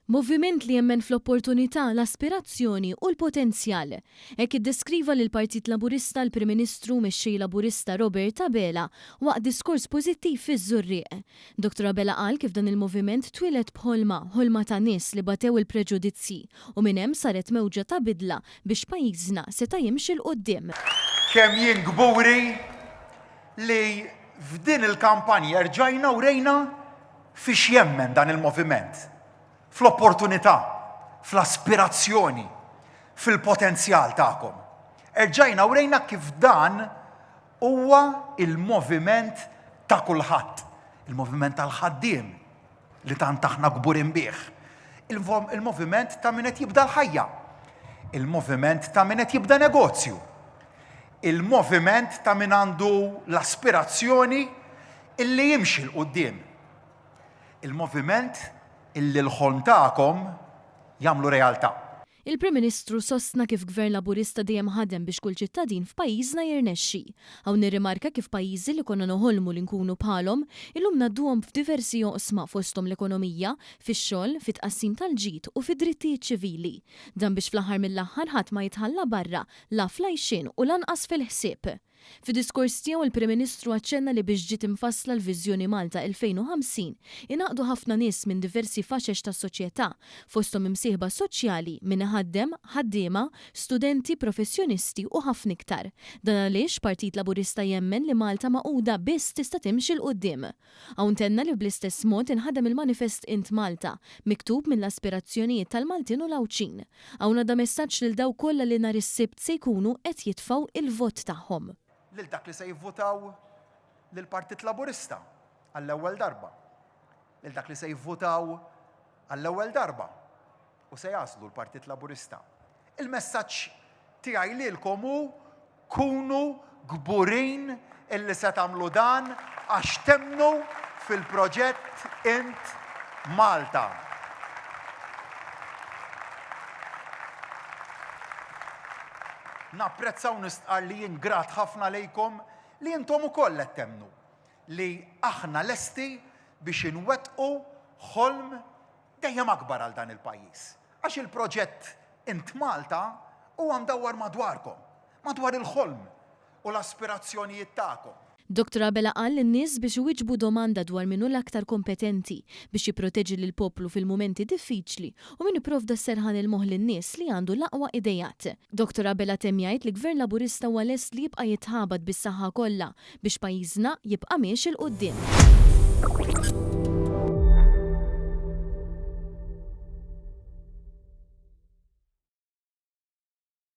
Moviment li jemmen fl-opportunità, l-aspirazzjoni u l-potenzjal. Hekk iddeskriva lil Partit Laburista l-Prim Ministru mexxej Laburista Robert Abela waqt diskors pożittiv fiż-Żurrieq. Dr. Abela qal kif dan il-moviment twieled ħolma ta' nies li batew il-preġudizzi u minn hemm saret mewġa ta' bidla biex pajjiżna seta' jimxi l qudiem. Kemm jien gburi li f'din il-kampanja rġajna u rejna fiex jemmen dan il-moviment. Fl-opportunità, fl-aspirazzjoni, fil-potenzjal tagħkom. Erġajna u rejna kif dan huwa il-moviment ta' kulħadd, il-moviment tal-ħaddiem li tant aħna kburin bih. Il-moviment ta' min qed jibda l-ħajja, il-moviment ta' min qed jibda negozju, il-moviment ta' min għandu l-aspirazzjoni illi jimxi l-qudiem. Il-moviment illi l-ħolm tagħkom jagħmlu realtà. Il-Prim Ministru sostna kif Gvern Laburista dejjem ħadem biex kull ċittadin f'pajjiżna jirnexxi. Hawn nirrimarka kif pajjiżi li konna noħolmu li nkunu bħalhom illum ngħadduhom f'diversi oqsma fosthom l-ekonomija, fix-xogħol, fit-tqassim tal-ġid u fid-drittijiet ċivili. Dan biex fl-aħħar mill-aħħar ħadd ma jitħalla barra la fl-għajxin u lanqas fil-ħsieb. Fid-diskors tiegħu il-Prim Ministru aċċenna li biex ġiet imfassla l-Viżjoni Malta 2050 inaqdu ħafna nies minn diversi faxex tas-soċjetà fosthom imsieħba soċjali minn ħaddem, ħaddiema, studenti, professjonisti u ħafna iktar. Dan għaliex Partit Laburista jemmen li Malta maquda biss tista' timxi l qudiem. Hawn tenna li bl-istess mod inħadem il-manifest Int Malta, miktub mill-aspirazzjonijiet tal-Maltin u l-Awċin. Hawn għadha messaġġ lil dawk kollha li nhar is-Sibt se jkunu qed jitfgħu il-vot tagħhom. Lil dak li se jivvotaw lill-Partit Laburista għall-ewwel darba. Lil dak li se jivvotaw għall-ewwel darba u se jaslu l-Partit Laburista. Il-messaġġ tiegħi lilkom hu kunu gburin illi se tagħmlu dan għax temnu fil-proġett Int Malta. Napprezzaw nistqar li jien grat ħafna lejkom li intom ukoll qed temnu li aħna lesti biex inwettqu ħolm dejjem akbar għal dan il-pajjiż. Għax il-proġett Int Malta huwa mdawwar madwarkom, madwar il-ħolm u l-aspirazzjonijiet tagħkom. Dr. Abela qal lin-nies biex iwiġbu domanda dwar min hu l-aktar kompetenti biex jipproteġi lil poplu fil-mumenti diffiċli u min ipprovda serħan il-moħħ lin-nies li għandu l-aqwa idejat. Dr. Abela temm jgħid li Gvern Laburista huwa lest li jibqa' jitħabad bis-saħħa kollha biex pajjiżna jibqa' miexi l qudiem.